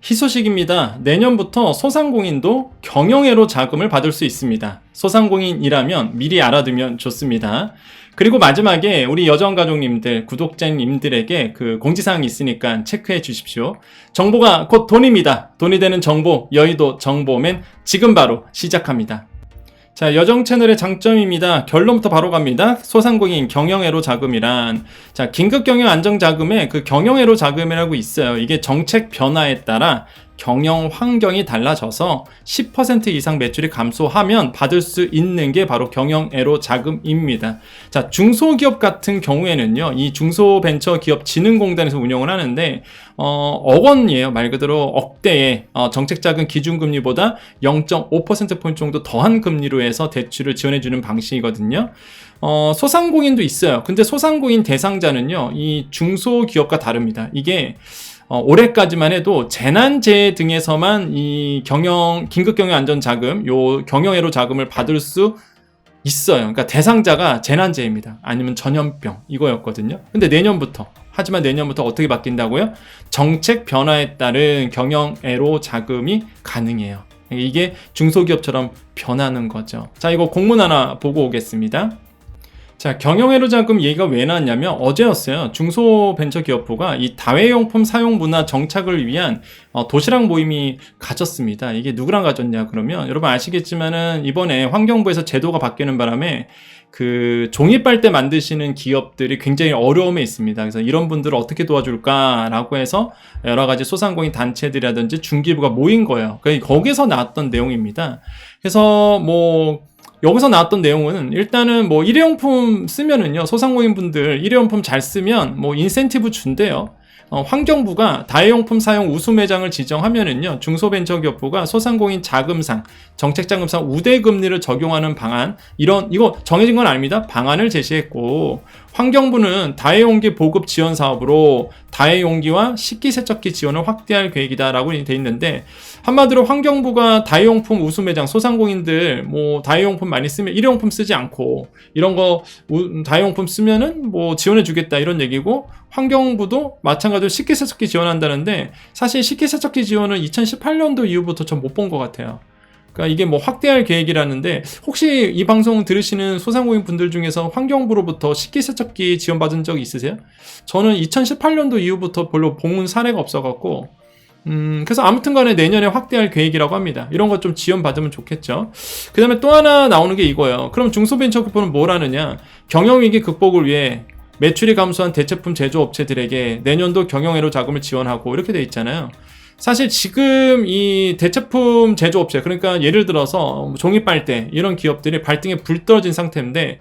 희소식입니다. 내년부터 소상공인도 경영애로 자금을 받을 수 있습니다. 소상공인이라면 미리 알아두면 좋습니다. 그리고 마지막에 우리 여정가족님들, 구독자님들에게 그 공지사항이 있으니까 체크해 주십시오. 정보가 곧 돈입니다. 돈이 되는 정보, 여의도 정보맨 지금 바로 시작합니다. 자, 여정 채널의 장점입니다. 결론부터 바로 갑니다. 소상공인 경영애로 자금이란, 자, 긴급 경영 안정 자금에 그 경영애로 자금이라고 있어요. 이게 정책 변화에 따라 경영 환경이 달라져서 10% 이상 매출이 감소하면 받을 수 있는 게 바로 경영애로 자금입니다. 자, 중소기업 같은 경우에는요, 이 중소벤처기업진흥공단에서 운영을 하는데, 억 원이에요. 말 그대로 억대의 정책자금 기준금리보다 0.5%포인트 정도 더한 금리로 해서 대출을 지원해주는 방식이거든요. 소상공인도 있어요. 근데 소상공인 대상자는요, 이 중소기업과 다릅니다. 이게 올해까지만 해도 재난재해 등에서만 이 긴급경영안전자금, 요 경영애로 자금을 받을 수 있어요. 그러니까 대상자가 재난재해입니다. 아니면 전염병, 이거였거든요. 근데 하지만 내년부터 어떻게 바뀐다고요? 정책 변화에 따른 경영애로 자금이 가능해요. 이게 중소기업처럼 변하는 거죠. 자, 이거 공문 하나 보고 오겠습니다. 자, 경영애로 자금 얘기가 왜 나왔냐면 어제였어요. 중소벤처기업부가 이 다회용품 사용 문화 정착을 위한 도시락 모임이 가졌습니다. 이게 누구랑 가졌냐 그러면 여러분 아시겠지만은 이번에 환경부에서 제도가 바뀌는 바람에 그 종이빨대 만드시는 기업들이 굉장히 어려움에 있습니다. 그래서 이런 분들을 어떻게 도와줄까라고 해서 여러 가지 소상공인 단체들이라든지 중기부가 모인 거예요. 거기서 나왔던 내용입니다. 그래서 여기서 나왔던 내용은 일단은 일회용품 쓰면은요, 소상공인 분들 일회용품 잘 쓰면 인센티브 준대요. 환경부가 다회용품 사용 우수 매장을 지정하면은요, 중소벤처기업부가 소상공인 자금상, 정책자금상 우대금리를 적용하는 방안, 이거 정해진 건 아닙니다. 방안을 제시했고, 환경부는 다회용기 보급 지원 사업으로 다회용기와 식기세척기 지원을 확대할 계획이다라고 돼 있는데, 한마디로 환경부가 다회용품 우수 매장, 소상공인들 다회용품 많이 쓰면 일회용품 쓰지 않고 이런 거 다회용품 쓰면은 지원해 주겠다 이런 얘기고, 환경부도 마찬가지로 식기세척기 지원한다는데, 사실 식기세척기 지원은 2018년도 이후부터 전 못 본 것 같아요. 그러니까 이게 확대할 계획이라는데, 혹시 이 방송 들으시는 소상공인 분들 중에서 환경부로부터 식기세척기 지원받은 적 있으세요? 저는 2018년도 이후부터 별로 본 사례가 없어갖고, 그래서 아무튼 간에 내년에 확대할 계획이라고 합니다. 이런 거 좀 지원받으면 좋겠죠. 그 다음에 또 하나 나오는 게 이거예요. 그럼 중소벤처기업부는 뭘 하느냐? 경영위기 극복을 위해 매출이 감소한 대체품 제조업체들에게 내년도 경영애로 자금을 지원하고 이렇게 돼 있잖아요. 사실 지금 이 대체품 제조업체, 그러니까 예를 들어서 종이빨대 이런 기업들이 발등에 불 떨어진 상태인데,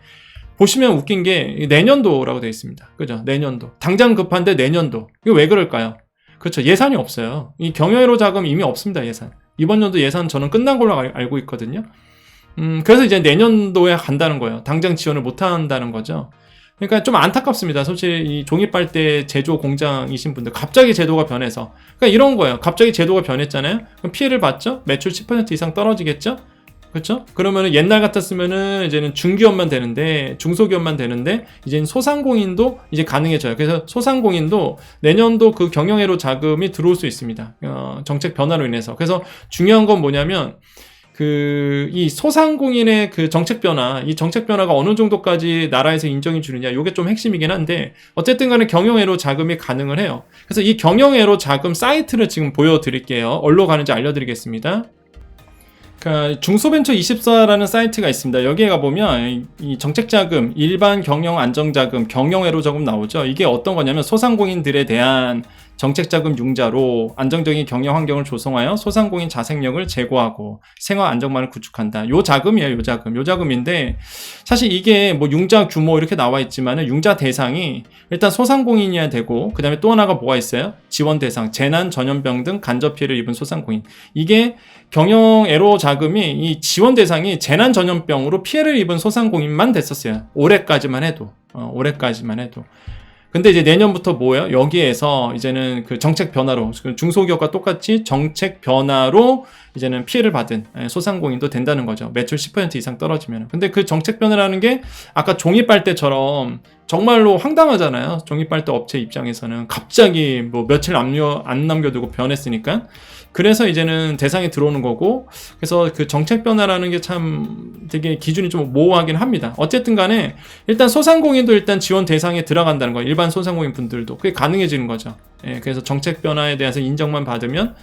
보시면 웃긴 게 내년도라고 돼 있습니다. 그죠? 내년도. 당장 급한데 내년도. 이거 왜 그럴까요? 그렇죠. 예산이 없어요. 이 경영애로 자금 이미 없습니다. 예산. 이번 연도 예산 저는 끝난 걸로 알고 있거든요. 그래서 이제 내년도에 간다는 거예요. 당장 지원을 못 한다는 거죠. 그러니까 좀 안타깝습니다. 솔직히 이 종이빨대 제조 공장이신 분들, 갑자기 제도가 변해서. 그러니까 이런 거예요. 갑자기 제도가 변했잖아요. 그럼 피해를 봤죠? 매출 10% 이상 떨어지겠죠? 그렇죠? 그러면은 옛날 같았으면은 이제는 중기업만 되는데, 중소기업만 되는데, 이제는 소상공인도 이제 가능해져요. 그래서 소상공인도 내년도 그 경영애로 자금이 들어올 수 있습니다. 정책 변화로 인해서. 그래서 중요한 건 뭐냐면, 이 소상공인의 그 정책 변화, 이 정책 변화가 어느 정도까지 나라에서 인정해 주느냐, 요게 좀 핵심이긴 한데, 어쨌든 간에 경영애로 자금이 가능을 해요. 그래서 이 경영애로 자금 사이트를 지금 보여드릴게요. 어디로 가는지 알려드리겠습니다. 그러니까 중소벤처24라는 사이트가 있습니다. 여기에 가보면 이 정책자금, 일반 경영안정자금, 경영애로 자금 나오죠. 이게 어떤 거냐면 소상공인들에 대한 정책자금 융자로 안정적인 경영 환경을 조성하여 소상공인 자생력을 제고하고 생활 안정망을 구축한다. 요 자금이에요. 요 자금인데, 사실 이게 융자 규모 이렇게 나와 있지만은 융자 대상이 일단 소상공인이어야 되고, 그 다음에 또 하나가 뭐가 있어요? 지원 대상, 재난, 전염병 등 간접 피해를 입은 소상공인. 이게 경영애로 자금이 이 지원 대상이 재난, 전염병으로 피해를 입은 소상공인만 됐었어요. 올해까지만 해도. 근데 이제 내년부터 뭐예요? 여기에서 이제는 그 정책 변화로, 중소기업과 똑같이 정책 변화로 이제는 피해를 받은 소상공인도 된다는 거죠. 매출 10% 이상 떨어지면. 근데 그 정책 변화라는 게 아까 종이빨대처럼 정말로 황당하잖아요. 종이빨대 업체 입장에서는 갑자기 뭐 며칠 안 남겨두고 변했으니까. 그래서 이제는 대상에 들어오는 거고, 그래서 그 정책 변화라는 게 참 되게 기준이 좀 모호하긴 합니다. 어쨌든 간에 일단 소상공인도 일단 지원 대상에 들어간다는 거예요. 일반 소상공인 분들도 그게 가능해지는 거죠. 예, 그래서 정책 변화에 대해서 인정만 받으면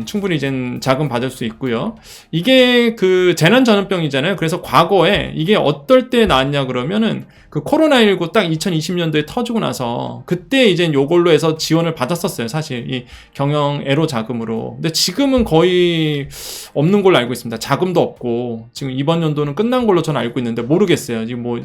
충분히 이젠 자금 받을 수 있고요. 이게 그 재난전염병이잖아요. 그래서 과거에 이게 어떨 때 나왔냐 그러면은 그 코로나19 딱 2020년도에 터지고 나서 그때 이제 요걸로 해서 지원을 받았었어요. 사실 이 경영 애로 자금으로. 근데 지금은 거의 없는 걸로 알고 있습니다. 자금도 없고 지금 이번 연도는 끝난 걸로 저는 알고 있는데 모르겠어요. 지금 뭐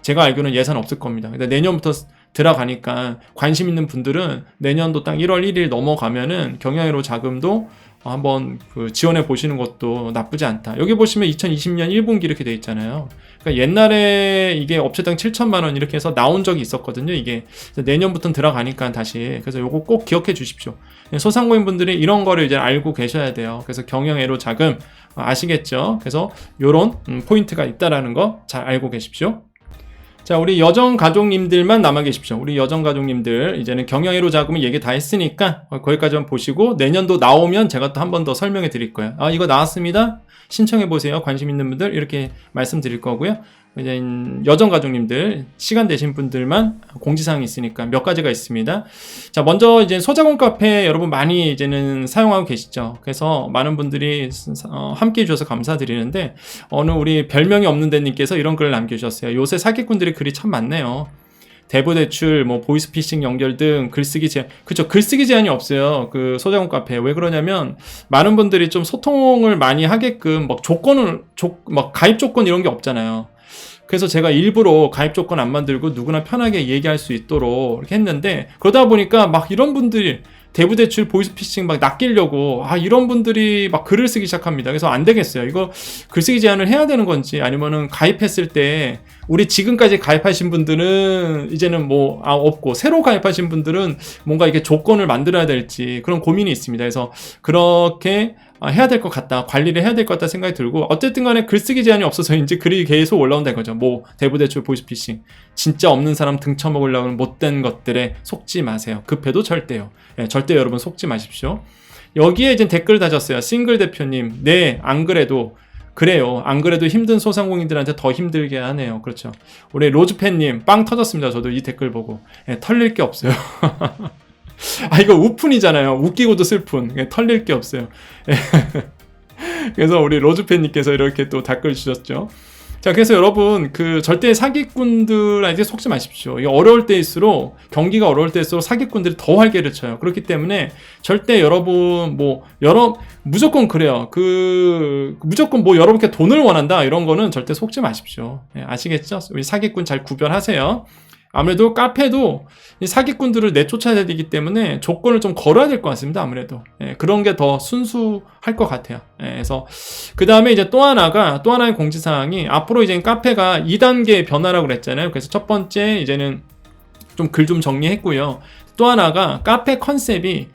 제가 알기로는 예산 없을 겁니다. 근데 내년부터 들어가니까 관심 있는 분들은 내년도 딱 1월 1일 넘어가면은 경영애로 자금도 한번 그 지원해 보시는 것도 나쁘지 않다. 여기 보시면 2020년 1분기 이렇게 돼 있잖아요. 그러니까 옛날에 이게 업체당 7천만 원 이렇게 해서 나온 적이 있었거든요. 이게 내년부터는 들어가니까 다시. 그래서 요거 꼭 기억해 주십시오. 소상공인 분들이 이런 거를 이제 알고 계셔야 돼요. 그래서 경영애로 자금 아시겠죠? 그래서 요런 포인트가 있다라는 거 잘 알고 계십시오. 자, 우리 여정 가족님들만 남아 계십시오. 우리 여정 가족님들 이제는 경영애로 자금을 얘기 다 했으니까 거기까지만 보시고 내년도 나오면 제가 또 한 번 더 설명해 드릴 거예요. 아, 이거 나왔습니다. 신청해 보세요. 관심 있는 분들 이렇게 말씀드릴 거고요. 이제 여정 가족님들 시간 되신 분들만 공지사항이 있으니까 몇 가지가 있습니다. 자, 먼저 이제 소자공 카페 여러분 많이 이제는 사용하고 계시죠. 그래서 많은 분들이 함께 해주셔서 감사드리는데 어느 우리 별명이 없는 데님께서 이런 글을 남겨주셨어요. 요새 사기꾼들이 글이 참 많네요. 대부대출, 뭐 보이스피싱 연결 등 글쓰기 제한, 그쵸, 글쓰기 제한이 없어요. 그 소자공 카페. 왜 그러냐면 많은 분들이 좀 소통을 많이 하게끔 막 막 가입 조건 이런 게 없잖아요. 그래서 제가 일부러 가입 조건 안 만들고 누구나 편하게 얘기할 수 있도록 이렇게 했는데 그러다 보니까 막 이런 분들이 대부대출 보이스피싱 막 낚이려고 이런 분들이 막 글을 쓰기 시작합니다. 그래서 안 되겠어요. 이거 글쓰기 제한을 해야 되는 건지 아니면은 가입했을 때 우리 지금까지 가입하신 분들은 이제는 뭐 없고 새로 가입하신 분들은 뭔가 이렇게 조건을 만들어야 될지 그런 고민이 있습니다. 그래서 그렇게 해야 될 것 같다. 관리를 해야 될 것 같다 생각이 들고 어쨌든 간에 글쓰기 제한이 없어서인지 글이 계속 올라온다는 거죠. 뭐 대부대출 보이스피싱 진짜 없는 사람 등쳐먹으려고 하는 못된 것들에 속지 마세요. 급해도 절대요. 절대 여러분 속지 마십시오. 여기에 이제 댓글 다셨어요. 싱글 대표님, 네, 안 그래도 그래요. 안 그래도 힘든 소상공인들한테 더 힘들게 하네요. 그렇죠. 우리 로즈팬님 빵 터졌습니다. 저도 이 댓글 보고 털릴 게 없어요. 이거 우푼이잖아요. 웃기고도 슬픈. 털릴 게 없어요. 그래서 우리 로즈팬님께서 이렇게 또 댓글 주셨죠. 자, 그래서 여러분 그 절대 사기꾼들한테 속지 마십시오. 이게 어려울 때일수록 경기가 어려울 때일수록 사기꾼들이 더 활개를 쳐요. 그렇기 때문에 절대 여러분 무조건 그래요. 무조건 뭐 여러분께 돈을 원한다 이런 거는 절대 속지 마십시오. 아시겠죠? 우리 사기꾼 잘 구별하세요. 아무래도 카페도 사기꾼들을 내쫓아야 되기 때문에 조건을 좀 걸어야 될 것 같습니다. 아무래도 그런 게 더 순수할 것 같아요. 그래서 그 다음에 이제 또 하나의 공지사항이 앞으로 이제 카페가 2단계 변화라고 그랬잖아요. 그래서 첫 번째 이제는 좀 글 좀 정리했고요. 또 하나가 카페 컨셉이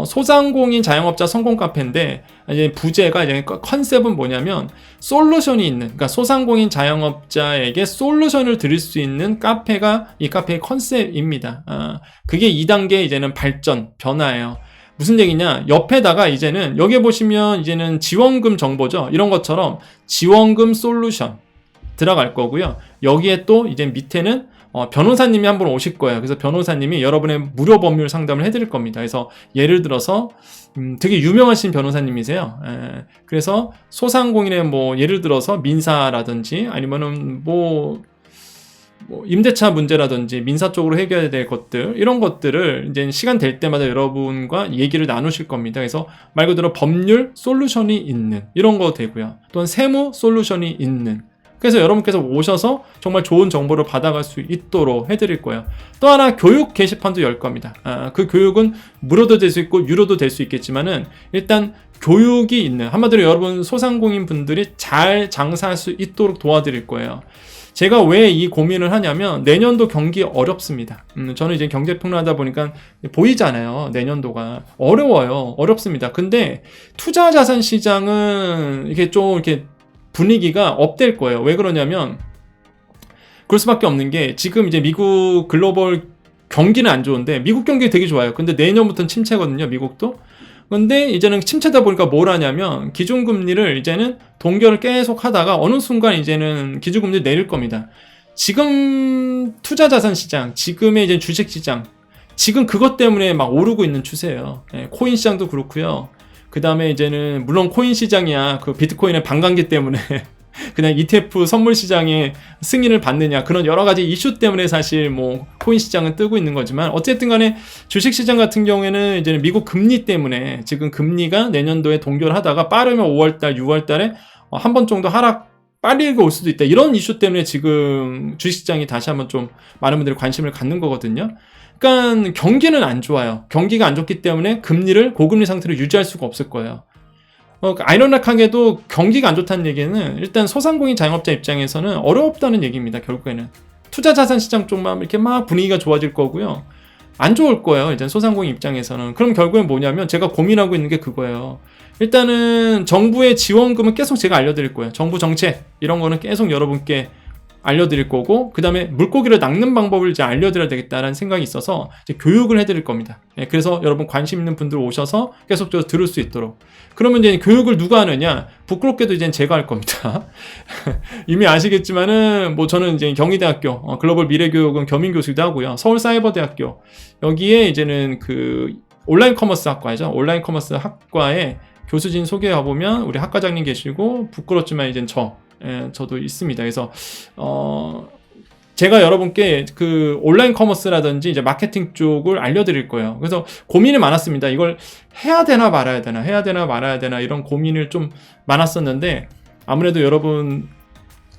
소상공인 자영업자 성공 카페인데 이제 부제가 이제 컨셉은 뭐냐면 솔루션이 있는, 그러니까 소상공인 자영업자에게 솔루션을 드릴 수 있는 카페가 이 카페의 컨셉입니다. 그게 2단계 이제는 발전 변화예요. 무슨 얘기냐? 옆에다가 이제는 여기 보시면 이제는 지원금 정보죠. 이런 것처럼 지원금 솔루션 들어갈 거고요. 여기에 또 이제 밑에는 변호사님이 한 분 오실 거예요. 그래서 변호사님이 여러분의 무료 법률 상담을 해드릴 겁니다. 그래서 예를 들어서 되게 유명하신 변호사님이세요. 그래서 소상공인의 뭐 예를 들어서 민사라든지 아니면은 뭐 임대차 문제라든지 민사 쪽으로 해결해야 될 것들 이런 것들을 이제 시간 될 때마다 여러분과 얘기를 나누실 겁니다. 그래서 말 그대로 법률 솔루션이 있는 이런 거 되고요. 또는 세무 솔루션이 있는, 그래서 여러분께서 오셔서 정말 좋은 정보를 받아갈 수 있도록 해드릴 거예요. 또 하나 교육 게시판도 열 겁니다. 그 교육은 무료도 될 수 있고 유료도 될 수 있겠지만은 일단 교육이 있는, 한마디로 여러분 소상공인 분들이 잘 장사할 수 있도록 도와드릴 거예요. 제가 왜 이 고민을 하냐면 내년도 경기 어렵습니다. 저는 이제 경제평론하다 보니까 보이잖아요. 내년도가 어려워요. 어렵습니다. 근데 투자 자산 시장은 이렇게 좀 이렇게 분위기가 업될 거예요. 왜 그러냐면 그럴 수밖에 없는 게 지금 이제 미국 글로벌 경기는 안 좋은데 미국 경기 되게 좋아요. 근데 내년부터는 침체거든요, 미국도. 근데 이제는 침체다 보니까 뭘 하냐면 기준금리를 이제는 동결을 계속 하다가 어느 순간 이제는 기준금리를 내릴 겁니다. 지금 투자자산 시장, 지금의 이제 주식 시장, 지금 그것 때문에 막 오르고 있는 추세예요. 예, 코인 시장도 그렇고요. 그 다음에 이제는 물론 코인 시장이야 그 비트코인의 반감기 때문에 그냥 ETF 선물 시장에 승인을 받느냐 그런 여러 가지 이슈 때문에 사실 뭐 코인 시장은 뜨고 있는 거지만 어쨌든 간에 주식 시장 같은 경우에는 이제 미국 금리 때문에 지금 금리가 내년도에 동결하다가 빠르면 5월달, 6월달에 한 번 정도 하락 빠르게 올 수도 있다. 이런 이슈 때문에 지금 주식 시장이 다시 한번 좀 많은 분들이 관심을 갖는 거거든요. 그러니까 경기는 안 좋아요. 경기가 안 좋기 때문에 금리를 고금리 상태로 유지할 수가 없을 거예요. 아이러니하게도 경기가 안 좋다는 얘기는 일단 소상공인 자영업자 입장에서는 어렵다는 얘기입니다. 결국에는 투자자산 시장 쪽만 이렇게 막 분위기가 좋아질 거고요. 안 좋을 거예요. 일단 소상공인 입장에서는. 그럼 결국엔 뭐냐면 제가 고민하고 있는 게 그거예요. 일단은 정부의 지원금은 계속 제가 알려드릴 거예요. 정부 정책 이런 거는 계속 여러분께 알려드릴 거고 그 다음에 물고기를 낚는 방법을 이제 알려드려야 되겠다라는 생각이 있어서 이제 교육을 해드릴 겁니다. 예, 그래서 여러분 관심 있는 분들 오셔서 계속적으로 들을 수 있도록. 그러면 이제 교육을 누가 하느냐? 부끄럽게도 이제 제가 할 겁니다. 이미 아시겠지만은 뭐 저는 이제 경희대학교 글로벌 미래교육은 겸임교수기도 하고요. 서울사이버대학교 여기에 이제는 그 온라인 커머스 학과죠. 온라인 커머스 학과에 교수진 소개해 보면 우리 학과장님 계시고 부끄럽지만 이제 저도 있습니다. 그래서 제가 여러분께 그 온라인 커머스라든지 이제 마케팅 쪽을 알려드릴 거예요. 그래서 고민이 많았습니다. 이걸 해야 되나 말아야 되나, 해야 되나 말아야 되나 이런 고민을 좀 많았었는데 아무래도 여러분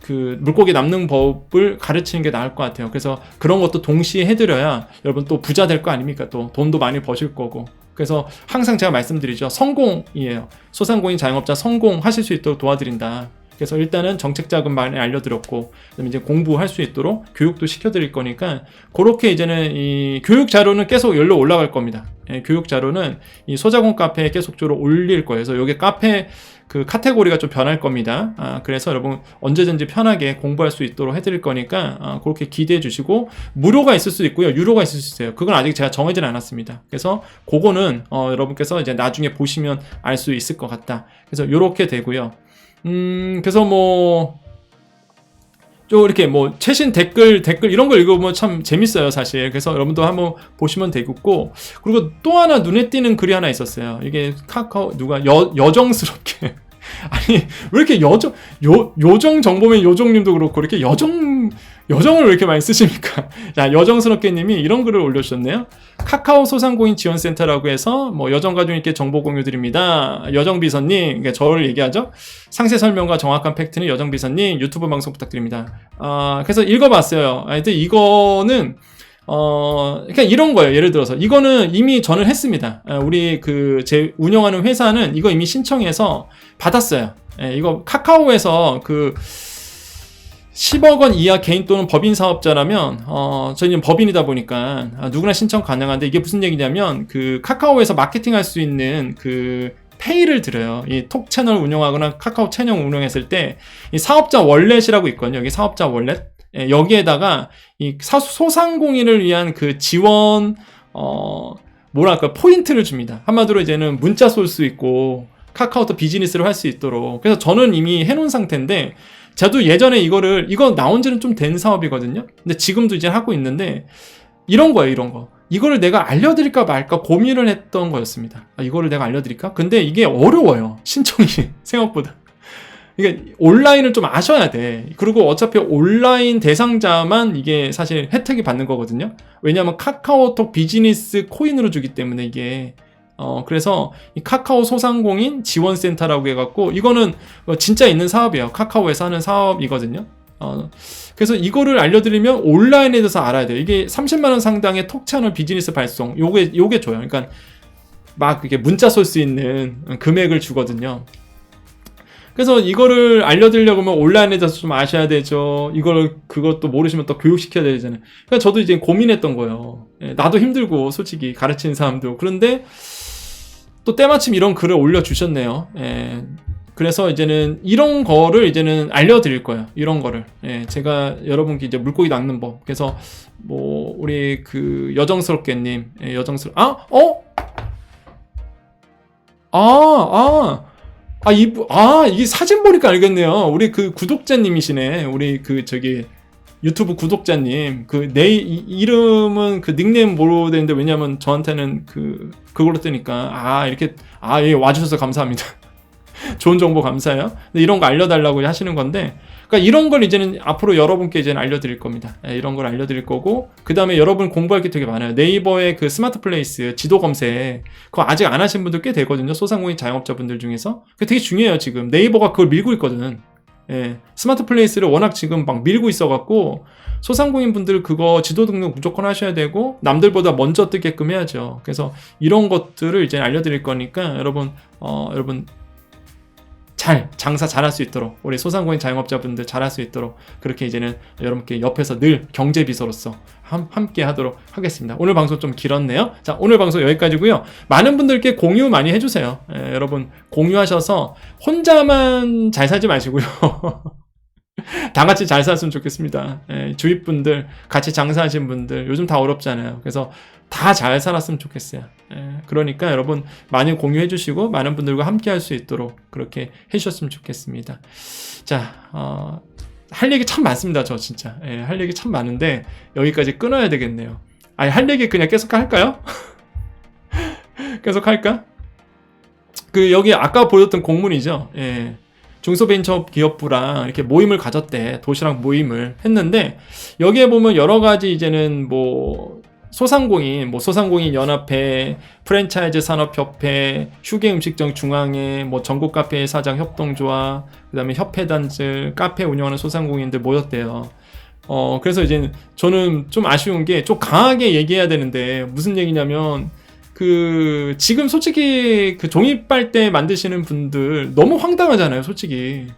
그 물고기 납는 법을 가르치는 게 나을 것 같아요. 그래서 그런 것도 동시에 해드려야 여러분 또 부자 될 거 아닙니까? 또 돈도 많이 버실 거고. 그래서 항상 제가 말씀드리죠. 성공이에요. 소상공인 자영업자 성공하실 수 있도록 도와드린다. 그래서 일단은 정책 자금 많이 알려드렸고, 그다음에 이제 공부할 수 있도록 교육도 시켜드릴 거니까, 그렇게 이제는 이 교육 자료는 계속 열로 올라갈 겁니다. 예, 교육 자료는 이 소자공 카페에 계속적으로 올릴 거예요. 그래서 여기 카페 그 카테고리가 좀 변할 겁니다. 그래서 여러분 언제든지 편하게 공부할 수 있도록 해드릴 거니까, 그렇게 기대해 주시고, 무료가 있을 수도 있고요. 유료가 있을 수 있어요. 그건 아직 제가 정하진 않았습니다. 그래서 그거는, 여러분께서 이제 나중에 보시면 알 수 있을 것 같다. 그래서 요렇게 되고요. 그래서 뭐, 좀 이렇게 뭐, 최신 댓글 이런 걸 읽어보면 참 재밌어요, 사실. 그래서 여러분도 한번 보시면 되겠고, 그리고 또 하나 눈에 띄는 글이 하나 있었어요. 이게 카카오, 누가 여정스럽게. 아니, 왜 이렇게 요정 정보면 요정님도 그렇고, 이렇게 여정을 왜 이렇게 많이 쓰십니까? 자, 여정스럽게 님이 이런 글을 올려주셨네요. 카카오 소상공인 지원센터라고 해서, 뭐, 여정가족님께 정보 공유 드립니다. 여정비서님, 그러니까 저를 얘기하죠? 상세 설명과 정확한 팩트는 여정비서님, 유튜브 방송 부탁드립니다. 그래서 읽어봤어요. 하여튼 이거는, 그러니까 이런 거예요. 예를 들어서. 이거는 이미 저는 했습니다. 우리 제 운영하는 회사는 이거 이미 신청해서 받았어요. 이거 카카오에서 10억 원 이하 개인 또는 법인 사업자라면, 저희는 법인이다 보니까, 누구나 신청 가능한데, 이게 무슨 얘기냐면, 카카오에서 마케팅 할 수 있는 페이를 드려요. 이 톡 채널 운영하거나 카카오 채널 운영했을 때, 이 사업자 월렛이라고 있거든요. 여기 사업자 월렛. 여기에다가, 이 소상공인을 위한 지원, 뭐랄까, 포인트를 줍니다. 한마디로 이제는 문자 쏠 수 있고, 카카오톡 비즈니스를 할 수 있도록. 그래서 저는 이미 해놓은 상태인데, 저도 예전에 이거 나온 지는 좀 된 사업이거든요. 근데 지금도 이제 하고 있는데, 이런 거예요, 이런 거. 이거를 내가 알려드릴까 말까 고민을 했던 거였습니다. 이거를 내가 알려드릴까? 근데 이게 어려워요. 신청이, 생각보다. 이게 온라인을 좀 아셔야 돼. 그리고 어차피 온라인 대상자만 이게 사실 혜택이 받는 거거든요. 왜냐하면 카카오톡 비즈니스 코인으로 주기 때문에 이게. 그래서 이 카카오 소상공인 지원센터라고 해갖고 이거는 진짜 있는 사업이에요. 카카오에서 하는 사업이거든요. 그래서 이거를 알려드리면 온라인에 대해서 알아야 돼요. 이게 30만원 상당의 톡 채널 비즈니스 발송 요게 줘요. 그러니까 막 이게 문자 쏠 수 있는 금액을 주거든요. 그래서 이거를 알려드리려고 하면 온라인에 대해서 좀 아셔야 되죠. 그것도 모르시면 또 교육시켜야 되잖아요. 그러니까 저도 이제 고민했던 거예요. 나도 힘들고 솔직히 가르치는 사람도. 그런데 또 때마침 이런 글을 올려주셨네요. 그래서 이제는 이런 거를 이제는 알려드릴 거예요. 이런 거를. 예, 제가 여러분께 이제 물고기 낚는 법. 그래서 뭐 우리 그 여정스럽게님, 예, 이게 사진 보니까 알겠네요. 우리 그 구독자님이시네. 우리 그 저기 유튜브 구독자님. 그 내 이름은 그 닉네임 모르고 되는데 왜냐면 저한테는 그걸로 뜨니까 이렇게 예, 와주셔서 감사합니다. 좋은 정보 감사해요. 근데 이런 거 알려달라고 하시는 건데, 그러니까 이런 걸 이제는 앞으로 여러분께 이제는 알려드릴 겁니다. 이런 걸 알려드릴 거고, 그 다음에 여러분 공부할 게 되게 많아요. 네이버의 그 스마트 플레이스 지도 검색, 그거 아직 안 하신 분들 꽤 되거든요. 소상공인 자영업자분들 중에서. 그게 되게 중요해요, 지금. 네이버가 그걸 밀고 있거든. 예, 스마트 플레이스를 워낙 지금 막 밀고 있어갖고, 소상공인 분들 그거 지도 등록 무조건 하셔야 되고, 남들보다 먼저 뜨게끔 해야죠. 그래서 이런 것들을 이제 알려드릴 거니까, 여러분 장사 잘할 수 있도록, 우리 소상공인 자영업자분들 잘할 수 있도록 그렇게 이제는 여러분께 옆에서 늘 경제비서로서 함께 하도록 하겠습니다. 오늘 방송 좀 길었네요. 자, 오늘 방송 여기까지고요. 많은 분들께 공유 많이 해주세요. 여러분 공유하셔서 혼자만 잘 살지 마시고요. 다 같이 잘 살았으면 좋겠습니다. 주위 분들, 같이 장사하신 분들 요즘 다 어렵잖아요. 그래서 다 잘 살았으면 좋겠어요. 그러니까 여러분 많이 공유해 주시고 많은 분들과 함께 할 수 있도록 그렇게 해주셨으면 좋겠습니다. 자, 할 얘기 참 많습니다. 저 진짜 할 얘기 참 많은데 여기까지 끊어야 되겠네요. 할 얘기 그냥 계속 할까요? 계속 할까? 여기 아까 보였던 공문이죠. 중소벤처기업부랑 이렇게 모임을 가졌대. 도시락 모임을 했는데 여기에 보면 여러 가지 이제는 뭐 소상공인 연합회, 프랜차이즈 산업협회, 휴게음식점 중앙회, 뭐 전국 카페 사장 협동조합, 그다음에 협회단들, 카페 운영하는 소상공인들 모였대요. 그래서 이제 저는 좀 아쉬운 게 좀 강하게 얘기해야 되는데 무슨 얘기냐면 지금 솔직히 종이빨대 만드시는 분들 너무 황당하잖아요, 솔직히.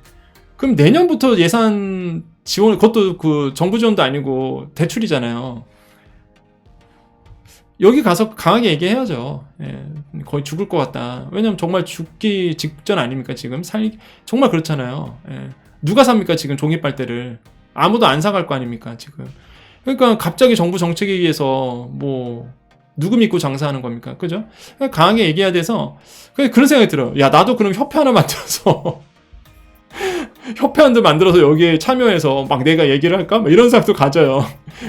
그럼 내년부터 예산 지원, 그것도 정부 지원도 아니고 대출이잖아요. 여기 가서 강하게 얘기해야죠. 거의 죽을 것 같다. 왜냐면 정말 죽기 직전 아닙니까, 지금? 정말 그렇잖아요. 누가 삽니까, 지금 종이빨대를? 아무도 안 사갈 거 아닙니까, 지금? 그러니까 갑자기 정부 정책에 의해서 누구 믿고 장사하는 겁니까? 그죠? 강하게 얘기해야 돼서, 그런 생각이 들어요. 야, 나도 그럼 협회 하나 만들어서, 여기에 참여해서 막 내가 얘기를 할까? 이런 생각도 가져요.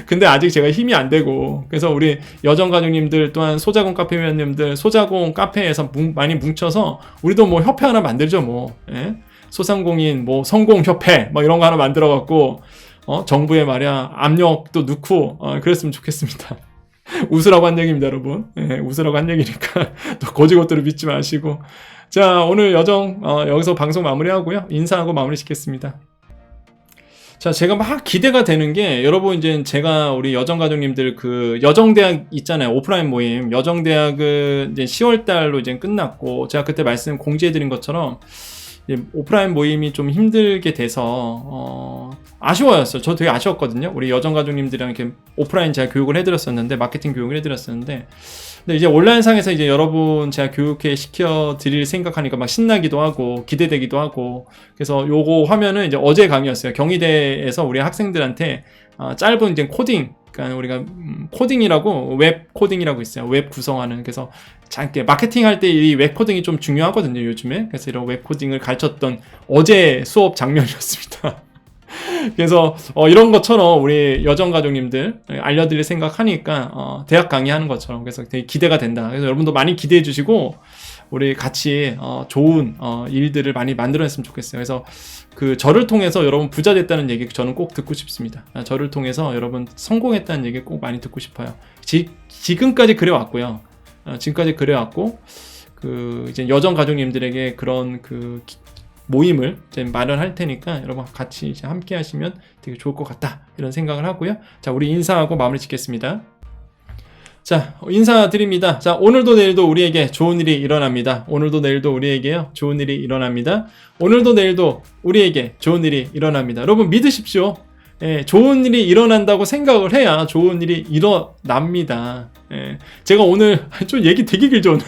근데 아직 제가 힘이 안 되고, 그래서 우리 여정가족님들 또한 소자공 카페 회원님들, 소자공 카페에서 많이 뭉쳐서, 우리도 협회 하나 만들죠, 소상공인, 성공협회, 이런 거 하나 만들어갖고, 정부에 말이야, 압력도 넣고, 그랬으면 좋겠습니다. 웃으라고 한 얘기입니다, 여러분. 웃으라고 한 얘기니까 또 거지 것들을 믿지 마시고. 자, 오늘 여기서 방송 마무리하고요. 인사하고 마무리 짓겠습니다. 자, 제가 막 기대가 되는 게, 여러분 이제 제가 우리 여정가족님들 여정대학 있잖아요. 오프라인 모임. 여정대학은 이제 10월달로 이제 끝났고, 제가 그때 공지해드린 것처럼, 오프라인 모임이 좀 힘들게 돼서 아쉬워였어요. 저 되게 아쉬웠거든요. 우리 여정가족님들이랑 이렇게 오프라인 제가 교육을 해드렸었는데, 마케팅 교육을 해드렸었는데, 근데 이제 온라인상에서 이제 여러분 제가 교육해 시켜 드릴 생각하니까 막 신나기도 하고 기대되기도 하고, 그래서 요거 화면은 이제 어제 강의였어요. 경희대에서 우리 학생들한테 짧은 이제 코딩, 그러니까 우리가 코딩이라고, 웹 코딩이라고 있어요. 웹 구성하는. 그래서 짧게 마케팅 할 때 이 웹 코딩이 좀 중요하거든요, 요즘에. 그래서 이런 웹 코딩을 가르쳤던 어제 수업 장면이었습니다. 그래서 이런 것처럼 우리 여정가족님들 알려드릴 생각하니까 대학 강의하는 것처럼, 그래서 되게 기대가 된다. 그래서 여러분도 많이 기대해 주시고 우리 같이 좋은 일들을 많이 만들어냈으면 좋겠어요. 그래서 저를 통해서 여러분 부자 됐다는 얘기 저는 꼭 듣고 싶습니다. 저를 통해서 여러분 성공했다는 얘기 꼭 많이 듣고 싶어요. 지금까지 그래왔고요. 지금까지 그래왔고, 이제 여정 가족님들에게 그런 모임을 이제 마련할 테니까 여러분 같이 이제 함께 하시면 되게 좋을 것 같다, 이런 생각을 하고요. 자, 우리 인사하고 마무리 짓겠습니다. 자, 인사드립니다. 자, 오늘도 내일도 우리에게 좋은 일이 일어납니다. 오늘도 내일도 우리에게요, 좋은 일이 일어납니다. 오늘도 내일도 우리에게 좋은 일이 일어납니다. 여러분 믿으십시오. 좋은 일이 일어난다고 생각을 해야 좋은 일이 일어납니다. 제가 오늘 좀 얘기 되게 길죠, 오늘.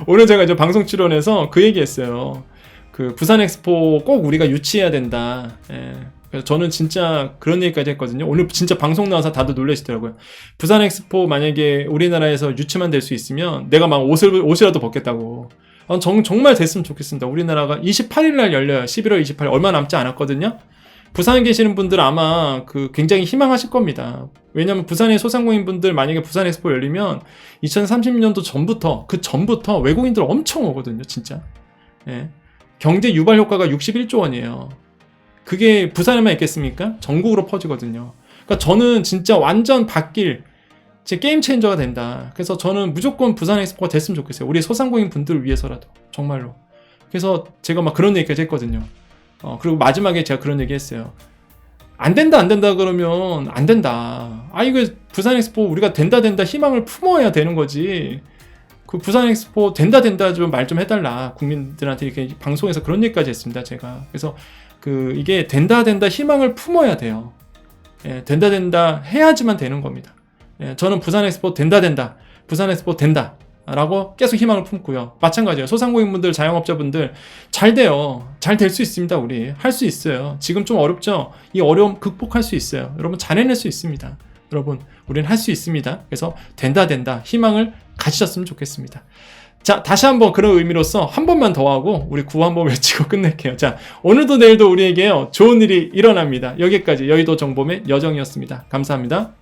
오늘 제가 이제 방송 출연해서 그 얘기 했어요. 그 부산 엑스포 꼭 우리가 유치해야 된다. 예. 그래서 저는 진짜 그런 얘기까지 했거든요. 오늘 진짜 방송 나와서 다들 놀라시더라고요. 부산 엑스포 만약에 우리나라에서 유치만 될 수 있으면 내가 막 옷이라도 벗겠다고. 정말 됐으면 좋겠습니다. 우리나라가 28일 날 열려요. 11월 28일 얼마 남지 않았거든요. 부산에 계시는 분들 아마 굉장히 희망하실 겁니다. 왜냐면 부산의 소상공인 분들 만약에 부산 엑스포 열리면 2030년도 전부터 외국인들 엄청 오거든요, 진짜. 예. 경제 유발 효과가 61조 원이에요. 그게 부산에만 있겠습니까? 전국으로 퍼지거든요. 그러니까 저는 진짜 완전 바뀔 제 게임 체인저가 된다. 그래서 저는 무조건 부산 엑스포가 됐으면 좋겠어요. 우리 소상공인 분들을 위해서라도. 정말로. 그래서 제가 막 그런 얘기까지 했거든요. 그리고 마지막에 제가 그런 얘기 했어요. 안 된다 그러면 안 된다. 이거 부산 엑스포 우리가 된다 희망을 품어야 되는 거지. 그 부산 엑스포 된다 좀 말 좀 해달라. 국민들한테 이렇게 방송에서 그런 얘기까지 했습니다. 제가. 그래서 이게 된다 희망을 품어야 돼요. 예, 된다 해야지만 되는 겁니다. 예, 저는 부산 엑스포 된다. 부산 엑스포 된다. 라고 계속 희망을 품고요. 마찬가지예요. 소상공인분들, 자영업자분들 잘 돼요. 잘 될 수 있습니다. 우리 할 수 있어요. 지금 좀 어렵죠? 이 어려움 극복할 수 있어요. 여러분 잘 해낼 수 있습니다. 여러분 우리는 할 수 있습니다. 그래서 된다 희망을 가지셨으면 좋겠습니다. 자, 다시 한번 그런 의미로서 한 번만 더 하고 우리 구호 한번 외치고 끝낼게요. 자, 오늘도 내일도 우리에게요 좋은 일이 일어납니다. 여기까지 여의도 정보의 여정이었습니다. 감사합니다.